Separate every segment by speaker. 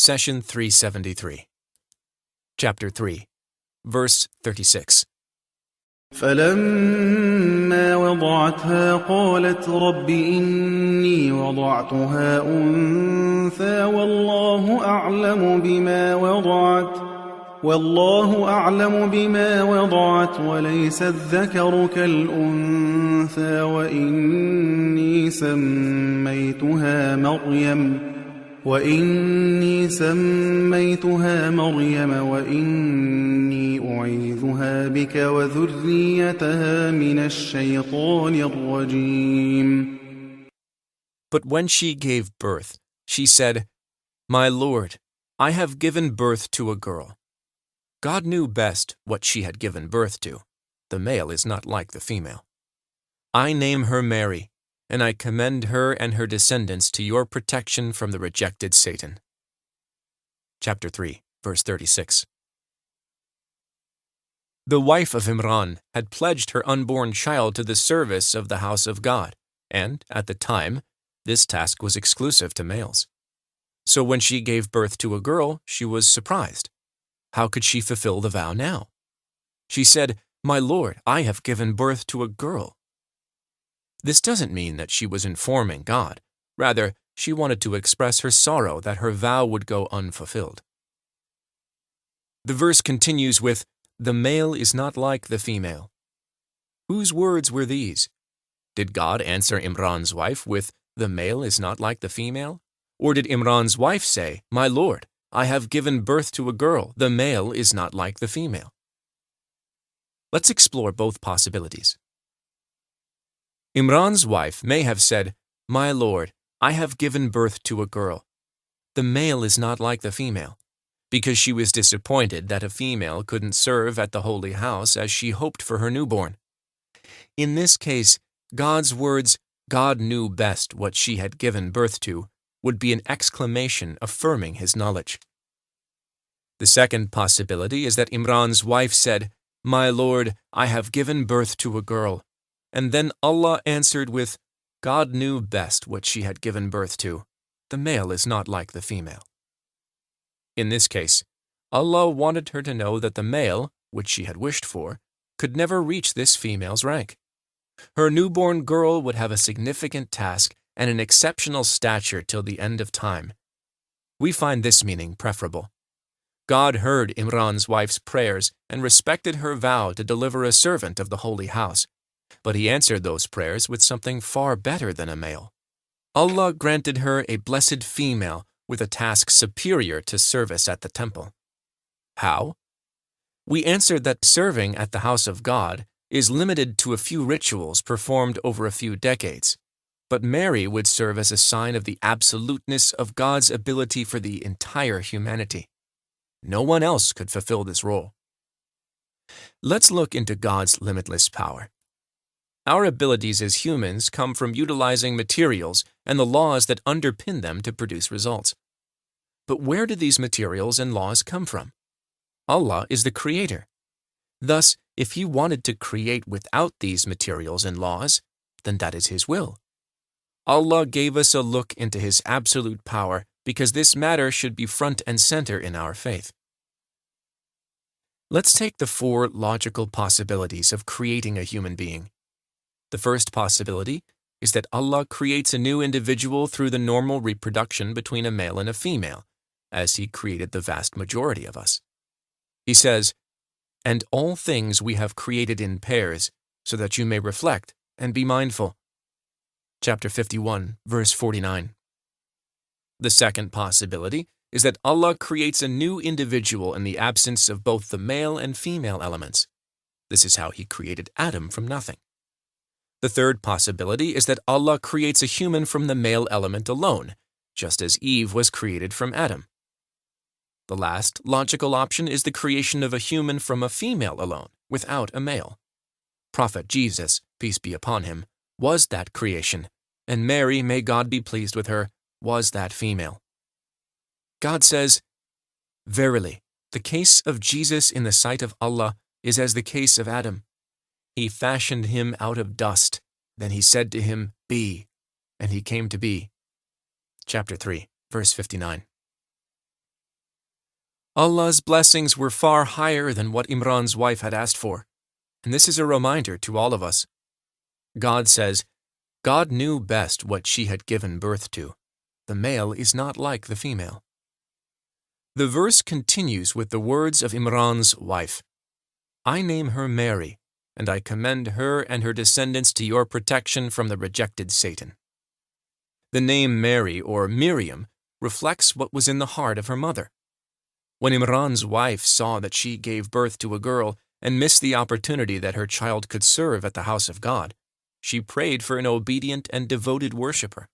Speaker 1: Session 373. Chapter 3, verse 36.
Speaker 2: فلما وضعتها قالت رب إني وضعتها أنثى والله أعلم بما وضعت وليس الذكر كالأنثى وإني سميتها مريم وإني أعيذها بك وذريتها من الشيطان الرجيم.
Speaker 1: But when she gave birth, she said, "My Lord, I have given birth to a girl." God knew best what she had given birth to. The male is not like the female. I name her Mary, and I commend her and her descendants to your protection from the rejected Satan. Chapter 3, verse 36. The wife of Imran had pledged her unborn child to the service of the house of God, and, at the time, this task was exclusive to males. So when she gave birth to a girl, she was surprised. How could she fulfill the vow now? She said, "My Lord, I have given birth to a girl." This doesn't mean that she was informing God. Rather, she wanted to express her sorrow that her vow would go unfulfilled. The verse continues with, "The male is not like the female." Whose words were these? Did God answer Imran's wife with, "The male is not like the female"? Or did Imran's wife say, "My Lord, I have given birth to a girl, the male is not like the female"? Let's explore both possibilities. Imran's wife may have said, "My Lord, I have given birth to a girl. The male is not like the female," because she was disappointed that a female couldn't serve at the holy house as she hoped for her newborn. In this case, God's words, "God knew best what she had given birth to," would be an exclamation affirming his knowledge. The second possibility is that Imran's wife said, "My Lord, I have given birth to a girl," and then Allah answered with, "God knew best what she had given birth to. The male is not like the female." In this case, Allah wanted her to know that the male, which she had wished for, could never reach this female's rank. Her newborn girl would have a significant task and an exceptional stature till the end of time. We find this meaning preferable. God heard Imran's wife's prayers and respected her vow to deliver a servant of the holy house, but he answered those prayers with something far better than a male. Allah granted her a blessed female with a task superior to service at the temple. How? We answered that serving at the house of God is limited to a few rituals performed over a few decades, but Mary would serve as a sign of the absoluteness of God's ability for the entire humanity. No one else could fulfill this role. Let's look into God's limitless power. Our abilities as humans come from utilizing materials and the laws that underpin them to produce results. But where do these materials and laws come from? Allah is the creator. Thus, if He wanted to create without these materials and laws, then that is His will. Allah gave us a look into His absolute power because this matter should be front and center in our faith. Let's take the 4 logical possibilities of creating a human being. The first possibility is that Allah creates a new individual through the normal reproduction between a male and a female, as He created the vast majority of us. He says, "And all things we have created in pairs, so that you may reflect and be mindful." Chapter 51, verse 49. The second possibility is that Allah creates a new individual in the absence of both the male and female elements. This is how He created Adam from nothing. The third possibility is that Allah creates a human from the male element alone, just as Eve was created from Adam. The last logical option is the creation of a human from a female alone, without a male. Prophet Jesus, peace be upon him, was that creation, and Mary, may God be pleased with her, was that female. God says, "Verily, the case of Jesus in the sight of Allah is as the case of Adam. He fashioned him out of dust, then He said to him, 'Be,' and he came to be." Chapter 3, verse 59. Allah's blessings were far higher than what Imran's wife had asked for, and this is a reminder to all of us. God says, God knew best what she had given birth to. The male is not like the female. The verse continues with the words of Imran's wife. I name her Mary, and I commend her and her descendants to your protection from the rejected Satan. The name Mary, or Miriam, reflects what was in the heart of her mother. When Imran's wife saw that she gave birth to a girl and missed the opportunity that her child could serve at the house of God, she prayed for an obedient and devoted worshiper.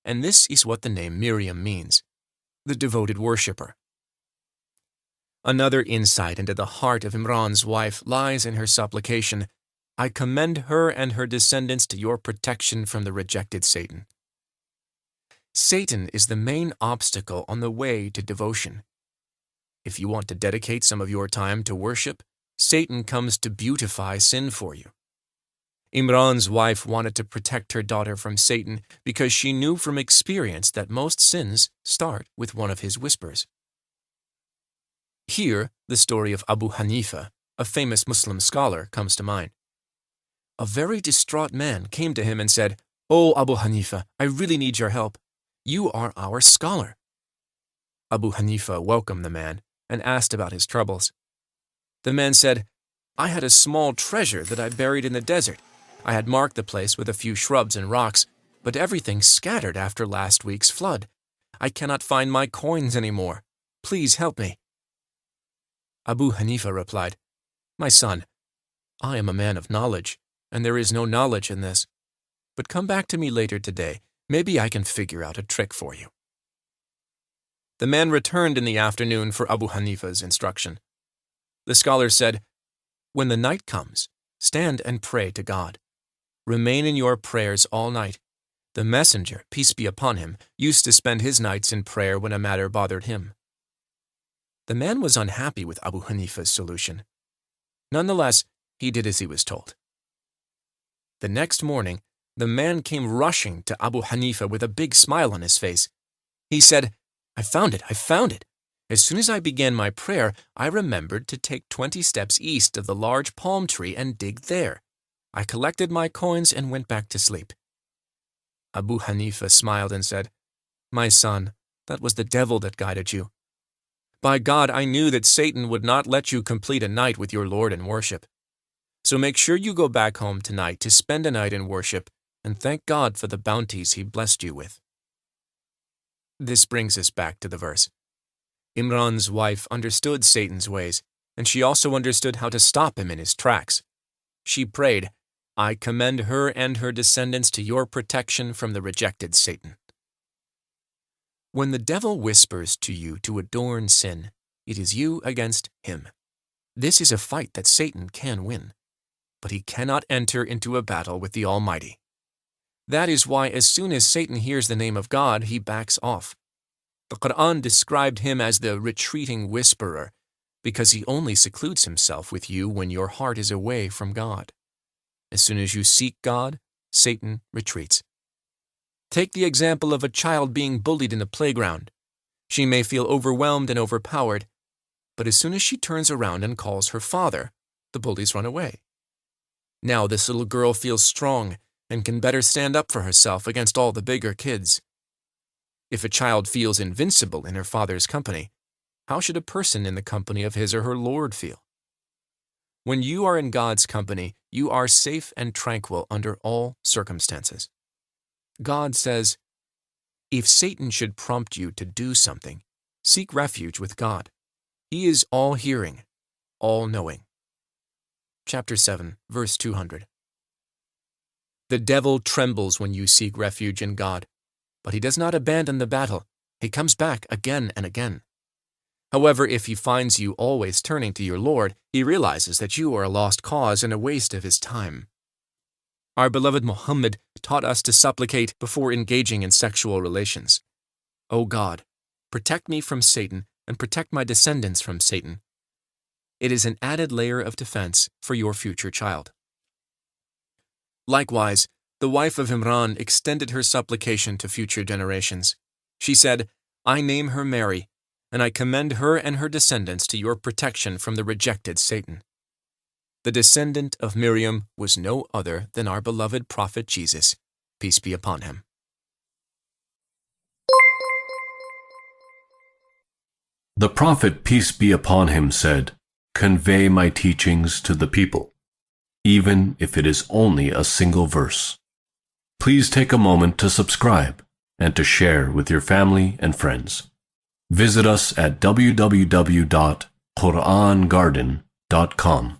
Speaker 1: And this is what the name Miriam means, the devoted worshiper. Another insight into the heart of Imran's wife lies in her supplication, I commend her and her descendants to your protection from the rejected Satan. Satan is the main obstacle on the way to devotion. If you want to dedicate some of your time to worship, Satan comes to beautify sin for you. Imran's wife wanted to protect her daughter from Satan because she knew from experience that most sins start with one of his whispers. Here, the story of Abu Hanifa, a famous Muslim scholar, comes to mind. A very distraught man came to him and said, "Oh, Abu Hanifa, I really need your help. You are our scholar." Abu Hanifa welcomed the man and asked about his troubles. The man said, I had a small treasure that I buried in the desert. I had marked the place with a few shrubs and rocks, but everything scattered after last week's flood. I cannot find my coins anymore. Please help me. Abu Hanifa replied, My son, I am a man of knowledge, and there is no knowledge in this. But come back to me later today. Maybe I can figure out a trick for you. The man returned in the afternoon for Abu Hanifa's instruction. The scholar said, When the night comes, stand and pray to God. Remain in your prayers all night. The messenger, peace be upon him, used to spend his nights in prayer when a matter bothered him. The man was unhappy with Abu Hanifa's solution. Nonetheless, he did as he was told. The next morning, the man came rushing to Abu Hanifa with a big smile on his face. He said, I found it. As soon as I began my prayer, I remembered to take 20 steps east of the large palm tree and dig there. I collected my coins and went back to sleep. Abu Hanifa smiled and said, My son, that was the devil that guided you. By God, I knew that Satan would not let you complete a night with your Lord in worship. So make sure you go back home tonight to spend a night in worship and thank God for the bounties He blessed you with. This brings us back to the verse. Imran's wife understood Satan's ways, and she also understood how to stop him in his tracks. She prayed, I commend her and her descendants to your protection from the rejected Satan. When the devil whispers to you to adorn sin, it is you against him. This is a fight that Satan can win, but he cannot enter into a battle with the Almighty. That is why as soon as Satan hears the name of God, he backs off. The Quran described him as the retreating whisperer because he only secludes himself with you when your heart is away from God. As soon as you seek God, Satan retreats. Take the example of a child being bullied in the playground. She may feel overwhelmed and overpowered, but as soon as she turns around and calls her father, the bullies run away. Now this little girl feels strong and can better stand up for herself against all the bigger kids. If a child feels invincible in her father's company, how should a person in the company of his or her Lord feel? When you are in God's company, you are safe and tranquil under all circumstances. God says, if Satan should prompt you to do something, seek refuge with God. He is all-hearing, all-knowing. Chapter 7, verse 200. The devil trembles when you seek refuge in God, but he does not abandon the battle. He comes back again and again. However, if he finds you always turning to your Lord, he realizes that you are a lost cause and a waste of his time. Our beloved Muhammad taught us to supplicate before engaging in sexual relations. O God, protect me from Satan and protect my descendants from Satan. It is an added layer of defense for your future child. Likewise, the wife of Imran extended her supplication to future generations. She said, I name her Mary, and I commend her and her descendants to your protection from the rejected Satan. The descendant of Miriam was no other than our beloved prophet Jesus, peace be upon him.
Speaker 3: The prophet, peace be upon him, said, "Convey my teachings to the people, even if it is only a single verse." Please take a moment to subscribe and to share with your family and friends. Visit us at www.qurangarden.com.